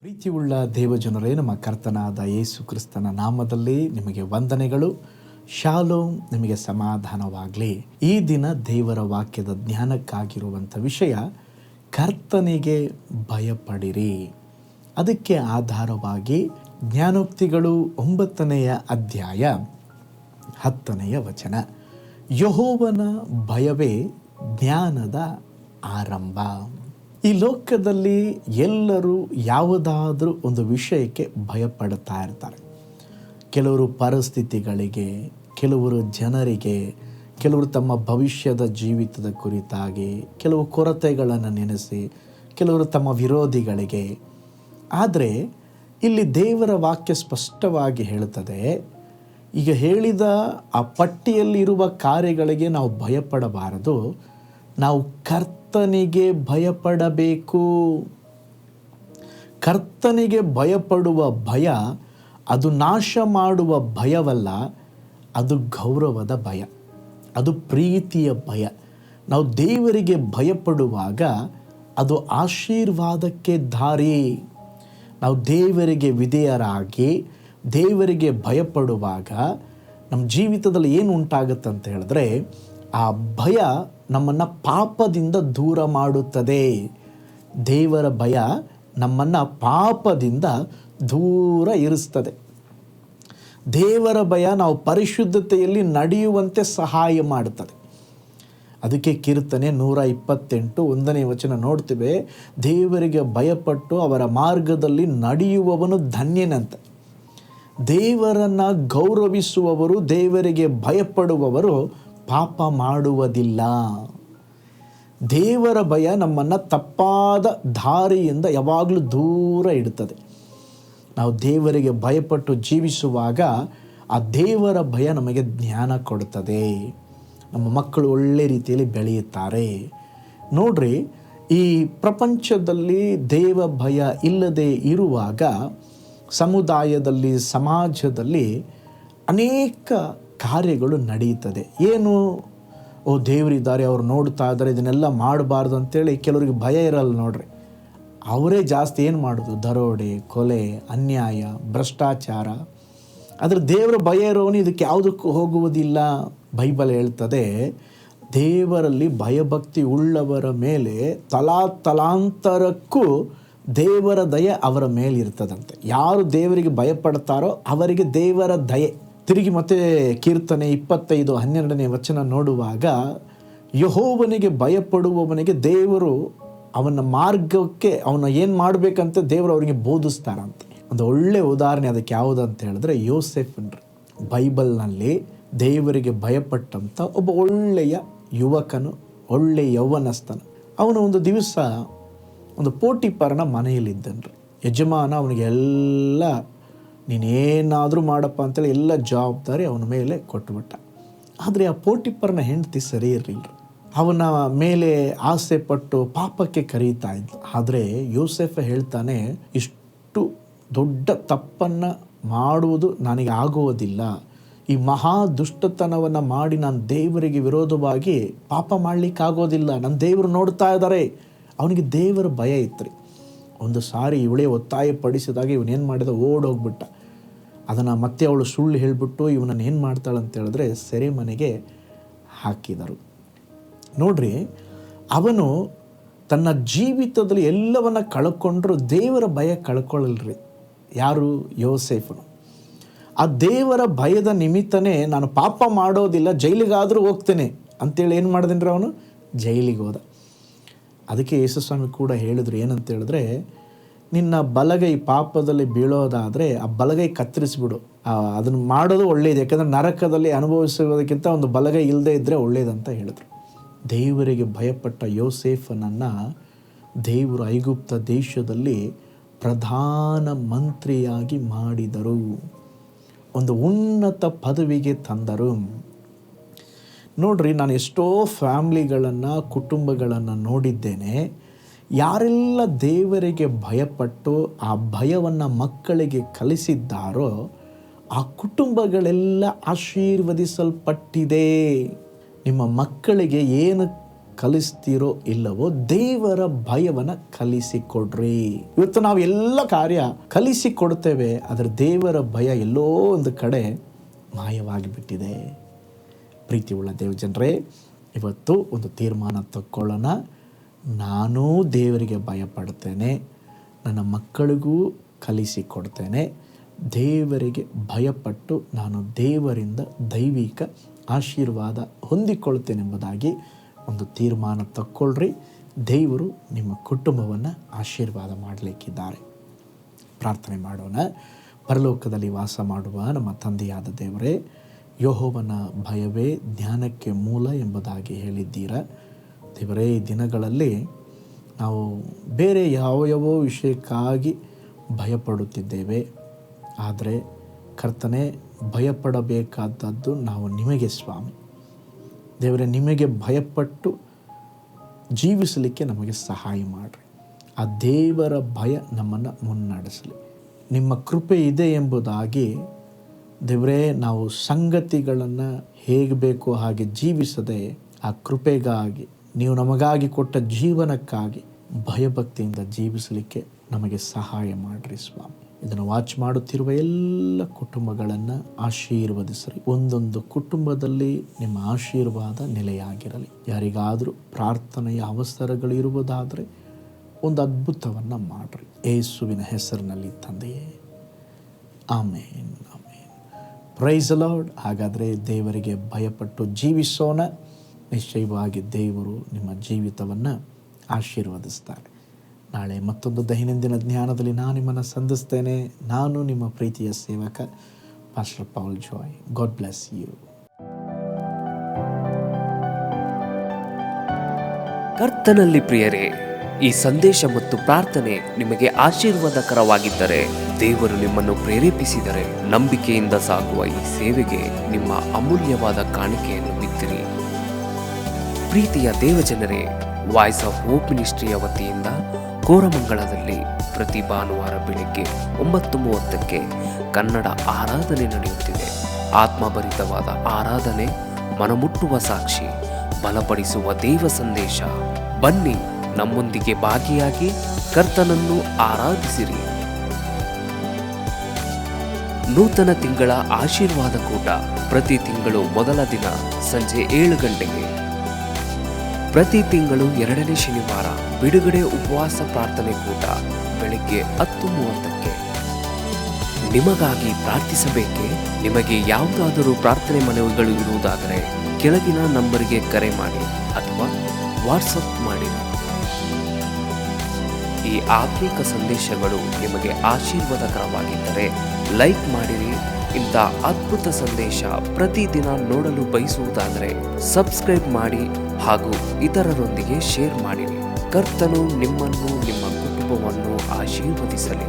ಪ್ರೀತಿಯುಳ್ಳ ದೇವಜನರೇ, ನಮ್ಮ ಕರ್ತನಾದ ಯೇಸು ಕ್ರಿಸ್ತನ ನಾಮದಲ್ಲಿ ನಿಮಗೆ ವಂದನೆಗಳು. ಶಾಲೋಮ್, ನಿಮಗೆ ಸಮಾಧಾನವಾಗಲಿ. ಈ ದಿನ ದೇವರ ವಾಕ್ಯದ ಜ್ಞಾನಕ್ಕಾಗಿರುವಂಥ ವಿಷಯ ಕರ್ತನಿಗೆ ಭಯಪಡಿರಿ. ಅದಕ್ಕೆ ಆಧಾರವಾಗಿ ಜ್ಞಾನೋಕ್ತಿಗಳು 9ನೇ ಅಧ್ಯಾಯ 10ನೇ ವಚನ. ಯೆಹೋವನ ಭಯವೇ ಜ್ಞಾನದ ಆರಂಭ. ಈ ಲೋಕದಲ್ಲಿ ಎಲ್ಲರೂ ಯಾವುದಾದ್ರೂ ಒಂದು ವಿಷಯಕ್ಕೆ ಭಯಪಡ್ತಾ ಇರ್ತಾರೆ. ಕೆಲವರು ಪರಿಸ್ಥಿತಿಗಳಿಗೆ, ಕೆಲವರು ಜನರಿಗೆ, ಕೆಲವರು ತಮ್ಮ ಭವಿಷ್ಯದ ಜೀವಿತದ ಕುರಿತಾಗಿ, ಕೆಲವು ಕೊರತೆಗಳನ್ನು ನೆನೆಸಿ, ಕೆಲವರು ತಮ್ಮ ವಿರೋಧಿಗಳಿಗೆ. ಆದರೆ ಇಲ್ಲಿ ದೇವರ ವಾಕ್ಯ ಸ್ಪಷ್ಟವಾಗಿ ಹೇಳುತ್ತದೆ, ಈಗ ಹೇಳಿದ ಆ ಪಟ್ಟಿಯಲ್ಲಿರುವ ಕಾರ್ಯಗಳಿಗೆ ನಾವು ಭಯಪಡಬಾರದು, ನಾವು ಕರ್ತನಿಗೆ ಭಯಪಡಬೇಕು. ಕರ್ತನಿಗೆ ಭಯಪಡುವ ಭಯ ಅದು ನಾಶ ಮಾಡುವ ಭಯವಲ್ಲ, ಅದು ಗೌರವದ ಭಯ, ಅದು ಪ್ರೀತಿಯ ಭಯ. ನಾವು ದೇವರಿಗೆ ಭಯಪಡುವಾಗ ಅದು ಆಶೀರ್ವಾದಕ್ಕೆ ದಾರಿ. ನಾವು ದೇವರಿಗೆ ವಿಧೇಯರಾಗಿ ದೇವರಿಗೆ ಭಯಪಡುವಾಗ ನಮ್ಮ ಜೀವಿತದಲ್ಲಿ ಏನು ಉಂಟಾಗುತ್ತೆ ಅಂತ ಹೇಳಿದ್ರೆ, ಆ ಭಯ ನಮ್ಮನ್ನು ಪಾಪದಿಂದ ದೂರ ಮಾಡುತ್ತದೆ. ದೇವರ ಭಯ ನಮ್ಮನ್ನು ಪಾಪದಿಂದ ದೂರ ಇರಿಸ್ತದೆ. ದೇವರ ಭಯ ನಾವು ಪರಿಶುದ್ಧತೆಯಲ್ಲಿ ನಡೆಯುವಂತೆ ಸಹಾಯ ಮಾಡುತ್ತದೆ. ಅದಕ್ಕೆ ಕೀರ್ತನೆ 128 1ನೇ ವಚನ ನೋಡ್ತೇವೆ, ದೇವರಿಗೆ ಭಯಪಟ್ಟು ಅವರ ಮಾರ್ಗದಲ್ಲಿ ನಡೆಯುವವನು ಧನ್ಯನಂತೆ. ದೇವರನ್ನು ಗೌರವಿಸುವವರು, ದೇವರಿಗೆ ಭಯಪಡುವವರು ಪಾಪ ಮಾಡುವುದಿಲ್ಲ. ದೇವರ ಭಯ ನಮ್ಮನ್ನು ತಪ್ಪಾದ ದಾರಿಯಿಂದ ಯಾವಾಗಲೂ ದೂರ ಇಡುತ್ತದೆ. ನಾವು ದೇವರಿಗೆ ಭಯಪಟ್ಟು ಜೀವಿಸುವಾಗ ಆ ದೇವರ ಭಯ ನಮಗೆ ಜ್ಞಾನ ಕೊಡುತ್ತದೆ. ನಮ್ಮ ಮಕ್ಕಳು ಒಳ್ಳೆ ರೀತಿಯಲ್ಲಿ ಬೆಳೆಯುತ್ತಾರೆ. ನೋಡ್ರಿ, ಈ ಪ್ರಪಂಚದಲ್ಲಿ ದೇವ ಭಯ ಇಲ್ಲದೆ ಇರುವಾಗ ಸಮುದಾಯದಲ್ಲಿ, ಸಮಾಜದಲ್ಲಿ ಅನೇಕ ಕಾರ್ಯಗಳು ನಡೆಯುತ್ತದೆ. ಏನು, ದೇವರಿದ್ದಾರೆ, ಅವ್ರು ನೋಡ್ತಾ ಇದ್ದಾರೆ, ಇದನ್ನೆಲ್ಲ ಮಾಡಬಾರ್ದು ಅಂತೇಳಿ ಕೆಲವರಿಗೆ ಭಯ ಇರಲ್ಲ. ನೋಡ್ರಿ, ಅವರೇ ಜಾಸ್ತಿ ಏನು ಮಾಡೋದು, ದರೋಡೆ, ಕೊಲೆ, ಅನ್ಯಾಯ, ಭ್ರಷ್ಟಾಚಾರ. ಆದರೆ ದೇವರ ಭಯ ಇರೋನು ಇದಕ್ಕೆ ಯಾವುದಕ್ಕೂ ಹೋಗುವುದಿಲ್ಲ. ಬೈಬಲ್ ಹೇಳ್ತದೆ, ದೇವರಲ್ಲಿ ಭಯಭಕ್ತಿ ಉಳ್ಳವರ ಮೇಲೆ ತಲಾಂತರಕ್ಕೂ ದೇವರ ದಯೆ ಅವರ ಮೇಲೆ ಇರ್ತದಂತೆ. ಯಾರು ದೇವರಿಗೆ ಭಯಪಡ್ತಾರೋ ಅವರಿಗೆ ದೇವರ ದಯೆ. ತಿರುಗಿ ಮತ್ತೆ ಕೀರ್ತನೆ 25:12ನೇ ವಚನ ನೋಡುವಾಗ, ಯೆಹೋವನಿಗೆ ಭಯಪಡುವವನಿಗೆ ದೇವರು ಅವನ ಮಾರ್ಗಕ್ಕೆ ಅವನ ಏನು ಮಾಡಬೇಕಂತ ದೇವರು ಅವರಿಗೆ ಬೋಧಿಸ್ತಾರಂತೆ. ಒಂದು ಒಳ್ಳೆಯ ಉದಾಹರಣೆ ಅದಕ್ಕೆ ಯಾವುದಂತ ಹೇಳಿದ್ರೆ, ಯೋಸೇಫನ್ರಿ. ಬೈಬಲ್ನಲ್ಲಿ ದೇವರಿಗೆ ಭಯಪಟ್ಟಂಥ ಒಬ್ಬ ಒಳ್ಳೆಯ ಯುವಕನು, ಒಳ್ಳೆಯ ಯೌವನಸ್ಥನು. ಅವನು ಒಂದು ದಿವಸ ಒಂದು ಪೋಟಿಫರನ ಮನೆಯಲ್ಲಿದ್ದನ್ರಿ. ಯಜಮಾನ ಅವನಿಗೆ ಎಲ್ಲ, ನೀನೇನಾದರೂ ಮಾಡಪ್ಪ ಅಂತೇಳಿ ಎಲ್ಲ ಜವಾಬ್ದಾರಿ ಅವನ ಮೇಲೆ ಕೊಟ್ಟುಬಿಟ್ಟ. ಆದರೆ ಆ ಪೋಟಿಫರನ ಹೆಂಡತಿ ಸರಿ ಇರಲಿಲ್ಲ. ಅವನ ಮೇಲೆ ಆಸೆ ಪಟ್ಟು ಪಾಪಕ್ಕೆ ಕರೀತಾ ಇದ್ದ. ಆದರೆ ಯೋಸೇಫ ಹೇಳ್ತಾನೆ, ಇಷ್ಟು ದೊಡ್ಡ ತಪ್ಪನ್ನು ಮಾಡುವುದು ನನಗೆ ಆಗುವುದಿಲ್ಲ. ಈ ಮಹಾ ದುಷ್ಟತನವನ್ನು ಮಾಡಿ ನಾನು ದೇವರಿಗೆ ವಿರೋಧವಾಗಿ ಪಾಪ ಮಾಡಲಿಕ್ಕಾಗೋದಿಲ್ಲ. ನನ್ನ ದೇವರು ನೋಡ್ತಾ ಇದ್ದಾರೆ. ಅವನಿಗೆ ದೇವರ ಭಯ ಇತ್ತು. ಒಂದು ಸಾರಿ ಇವಳೇ ಒತ್ತಾಯ ಪಡಿಸಿದಾಗ ಇವನೇನು ಮಾಡಿದ, ಓಡೋಗ್ಬಿಟ್ಟ. ಅದನ್ನು ಮತ್ತೆ ಅವಳು ಸುಳ್ಳು ಹೇಳಿಬಿಟ್ಟು ಇವನನ್ನು ಏನು ಮಾಡ್ತಾಳೆ ಅಂತ ಹೇಳಿದ್ರೆ ಸೆರೆಮನೆಗೆ ಹಾಕಿದರು. ನೋಡ್ರಿ, ಅವನು ತನ್ನ ಜೀವಿತದಲ್ಲಿ ಎಲ್ಲವನ್ನ ಕಳ್ಕೊಂಡ್ರು, ದೇವರ ಭಯ ಕಳ್ಕೊಳ್ಳಲ್ರಿ. ಯಾರು? ಯೋಸೇಫನು. ಆ ದೇವರ ಭಯದ ನಿಮಿತ್ತನೇ ನಾನು ಪಾಪ ಮಾಡೋದಿಲ್ಲ, ಜೈಲಿಗಾದರೂ ಹೋಗ್ತೇನೆ ಅಂತೇಳಿ ಏನು ಮಾಡಿದನ್ರಿ, ಅವನು ಜೈಲಿಗೆ ಹೋದ. ಅದಕ್ಕೆ ಯೇಸುಸ್ವಾಮಿ ಕೂಡ ಹೇಳಿದ್ರು, ಏನಂತ ಹೇಳಿದ್ರೆ, ನಿನ್ನ ಬಲಗೈ ಪಾಪದಲ್ಲಿ ಬೀಳೋದಾದರೆ ಆ ಬಲಗೈ ಕತ್ತರಿಸಿಬಿಡು. ಅದನ್ನು ಮಾಡೋದು ಒಳ್ಳೆಯದು, ಯಾಕಂದರೆ ನರಕದಲ್ಲಿ ಅನುಭವಿಸುವುದಕ್ಕಿಂತ ಒಂದು ಬಲಗೈ ಇಲ್ಲದೆ ಇದ್ದರೆ ಒಳ್ಳೆಯದಂತ ಹೇಳಿದ್ರು. ದೇವರಿಗೆ ಭಯಪಟ್ಟ ಯೋಸೇಫನನ್ನು ದೇವರು ಐಗುಪ್ತ ದೇಶದಲ್ಲಿ ಪ್ರಧಾನ ಮಂತ್ರಿಯಾಗಿ ಮಾಡಿದರು, ಒಂದು ಉನ್ನತ ಪದವಿಗೆ ತಂದರು. ನೋಡ್ರಿ, ನಾನು ಎಷ್ಟೋ ಫ್ಯಾಮ್ಲಿಗಳನ್ನು, ಕುಟುಂಬಗಳನ್ನು ನೋಡಿದ್ದೇನೆ. ಯಾರೆಲ್ಲ ದೇವರಿಗೆ ಭಯಪಟ್ಟು ಆ ಭಯವನ್ನು ಮಕ್ಕಳಿಗೆ ಕಲಿಸಿದ್ದಾರೋ ಆ ಕುಟುಂಬಗಳೆಲ್ಲ ಆಶೀರ್ವದಿಸಲ್ಪಟ್ಟಿದೆ. ನಿಮ್ಮ ಮಕ್ಕಳಿಗೆ ಏನು ಕಲಿಸ್ತೀರೋ ಇಲ್ಲವೋ ದೇವರ ಭಯವನ್ನು ಕಲಿಸಿಕೊಡ್ರಿ. ಇವತ್ತು ನಾವು ಎಲ್ಲ ಕಾರ್ಯ ಕಲಿಸಿಕೊಡ್ತೇವೆ, ಆದರೆ ದೇವರ ಭಯ ಎಲ್ಲೋ ಒಂದು ಕಡೆ ಮಾಯವಾಗಿ ಬಿಟ್ಟಿದೆ. ಪ್ರೀತಿ ಉಳ್ಳ ದೇವಜನರೇ, ಇವತ್ತು ಒಂದು ತೀರ್ಮಾನ ತಗೊಳ್ಳೋಣ. ನಾನೂ ದೇವರಿಗೆ ಭಯಪಡ್ತೇನೆ, ನನ್ನ ಮಕ್ಕಳಿಗೂ ಕಲಿಸಿಕೊಡ್ತೇನೆ. ದೇವರಿಗೆ ಭಯಪಟ್ಟು ನಾನು ದೇವರಿಂದ ದೈವಿಕ ಆಶೀರ್ವಾದ ಹೊಂದಿಕೊಳ್ತೇನೆಂಬುದಾಗಿ ಒಂದು ತೀರ್ಮಾನ ತಗೊಳ್ರಿ. ದೇವರು ನಿಮ್ಮ ಕುಟುಂಬವನ್ನು ಆಶೀರ್ವಾದ ಮಾಡಲಿಕ್ಕಿದ್ದಾರೆ. ಪ್ರಾರ್ಥನೆ ಮಾಡೋಣ. ಪರಲೋಕದಲ್ಲಿ ವಾಸ ಮಾಡುವ ನಮ್ಮ ತಂದೆಯಾದ ದೇವರೇ, ಯೆಹೋವನ ಭಯವೇ ಜ್ಞಾನಕ್ಕೆ ಮೂಲ ಎಂಬುದಾಗಿ ಹೇಳಿದ್ದೀರಾ. ದೇವರೇ, ಈ ದಿನಗಳಲ್ಲಿ ನಾವು ಬೇರೆ ಯಾವ ವಿಷಯಕ್ಕಾಗಿ ಭಯಪಡುತ್ತಿದ್ದೇವೆ, ಆದರೆ ಕರ್ತನೇ, ಭಯಪಡಬೇಕಾದದ್ದು ನಾವು ನಿಮಗೆ ಸ್ವಾಮಿ. ದೇವರೇ, ನಿಮಗೆ ಭಯಪಟ್ಟು ಜೀವಿಸಲಿಕ್ಕೆ ನಮಗೆ ಸಹಾಯ ಮಾಡಿರಿ. ಆ ದೇವರ ಭಯ ನಮ್ಮನ್ನು ಮುನ್ನಡೆಸಲಿ. ನಿಮ್ಮ ಕೃಪೆ ಇದೆ ಎಂಬುದಾಗಿ ದೇವರೇ, ನಾವು ಸಂಗತಿಗಳನ್ನು ಹೇಗೆ ಬೇಕೋ ಹಾಗೆ ಜೀವಿಸದೆ ಆ ಕೃಪೆಗಾಗಿ, ನೀವು ನಮಗಾಗಿ ಕೊಟ್ಟ ಜೀವನಕ್ಕಾಗಿ ಭಯಭಕ್ತಿಯಿಂದ ಜೀವಿಸಲಿಕ್ಕೆ ನಮಗೆ ಸಹಾಯ ಮಾಡಿರಿ ಸ್ವಾಮಿ. ಇದನ್ನು ವಾಚ್ ಮಾಡುತ್ತಿರುವ ಎಲ್ಲ ಕುಟುಂಬಗಳನ್ನು ಆಶೀರ್ವದಿಸಿರಿ. ಒಂದೊಂದು ಕುಟುಂಬದಲ್ಲಿ ನಿಮ್ಮ ಆಶೀರ್ವಾದ ನೆಲೆಯಾಗಿರಲಿ. ಯಾರಿಗಾದರೂ ಪ್ರಾರ್ಥನೆಯ ಅವಸರಗಳಿರುವುದಾದರೆ ಒಂದು ಅದ್ಭುತವನ್ನು ಮಾಡಿರಿ. ಯೇಸುವಿನ ಹೆಸರಿನಲ್ಲಿ ತಂದೆಯೇ, amen, amen. Praise the Lord. ಹಾಗಾದರೆ ದೇವರಿಗೆ ಭಯಪಟ್ಟು ಜೀವಿಸೋಣ. ನಿಶ್ಚಯವಾಗಿ ದೇವರು ನಿಮ್ಮ ಜೀವಿತವನ್ನು ಆಶೀರ್ವದಿಸ್ತಾರೆ. ನಾಳೆ ಮತ್ತೊಂದು ದೈನಂದಿನ ಜ್ಞಾನದಲ್ಲಿ ನಾನು ನಿಮ್ಮನ್ನು ಸಂಧಿಸ್ತೇನೆ. ನಾನು ನಿಮ್ಮ ಪ್ರೀತಿಯ ಸೇವಕ pastor Paul Joy. God bless you. ಕರ್ತನಲ್ಲಿ ಪ್ರಿಯರೇ, ಈ ಸಂದೇಶ ಮತ್ತು ಪ್ರಾರ್ಥನೆ ನಿಮಗೆ ಆಶೀರ್ವಾದಕರವಾಗಿದ್ದರೆ, ದೇವರು ನಿಮ್ಮನ್ನು ಪ್ರೇರೇಪಿಸಿದರೆ, ನಂಬಿಕೆಯಿಂದ ಸಾಗುವ ಈ ಸೇವೆಗೆ ನಿಮ್ಮ ಅಮೂಲ್ಯವಾದ ಕಾಣಿಕೆಯನ್ನು ಬಿತ್ತಿರಿ. ಪ್ರೀತಿಯ ದೇವಜನರೇ, ವಾಯ್ಸ್ ಆಫ್ ಹೋಪ್ ಮಿನಿಸ್ಟ್ರಿಯ ವತಿಯಿಂದ ಕೋರಮಂಗಲದಲ್ಲಿ ಪ್ರತಿ ಭಾನುವಾರ ಬೆಳಿಗ್ಗೆ 9:30ಕ್ಕೆ ಕನ್ನಡ ಆರಾಧನೆ ನಡೆಯುತ್ತಿದೆ. ಆತ್ಮಭರಿತವಾದ ಆರಾಧನೆ, ಮನಮುಟ್ಟುವ ಸಾಕ್ಷಿ, ಬಲಪಡಿಸುವ ದೇವ ಸಂದೇಶ. ಬನ್ನಿ, ನಮ್ಮೊಂದಿಗೆ ಭಾಗಿಯಾಗಿ ಕರ್ತನನ್ನು ಆರಾಧಿಸಿರಿ. ನೂತನ ತಿಂಗಳ ಆಶೀರ್ವಾದ ಕೂಟ ಪ್ರತಿ ತಿಂಗಳು ಮೊದಲ ದಿನ ಸಂಜೆ 7 ಗಂಟೆಗೆ. ಪ್ರತಿ ತಿಂಗಳು 2ನೇ ಶನಿವಾರ ಬಿಡುಗಡೆ ಉಪವಾಸ ಪ್ರಾರ್ಥನೆ ಕೂಟ ಬೆಳಿಗ್ಗೆ 10:30ಕ್ಕೆ. ನಿಮಗಾಗಿ ಪ್ರಾರ್ಥಿಸಬೇಕೆ? ನಿಮಗೆ ಯಾವುದಾದರೂ ಪ್ರಾರ್ಥನೆ ಮನವಿಗಳು ಇರುವುದಾದರೆ ಕೆಳಗಿನ ನಂಬರಿಗೆ ಕರೆ ಮಾಡಿ ಅಥವಾ ವಾಟ್ಸಪ್ ಮಾಡಿ. ಈ ಆತ್ಮಿಕ ಸಂದೇಶಗಳು ನಿಮಗೆ ಆಶೀರ್ವಾದಕರವಾಗಿದ್ದರೆ ಲೈಕ್ ಮಾಡಿರಿ. ಇಂಥ ಅದ್ಭುತ ಸಂದೇಶ ಪ್ರತಿದಿನ ನೋಡಲು ಬಯಸುವುದಾದರೆ ಸಬ್ಸ್ಕ್ರೈಬ್ ಮಾಡಿ ಹಾಗೂ ಇತರರೊಂದಿಗೆ ಶೇರ್ ಮಾಡಿರಿ. ಕರ್ತನು ನಿಮ್ಮನ್ನು, ನಿಮ್ಮ ಕುಟುಂಬವನ್ನು ಆಶೀರ್ವದಿಸಲಿ.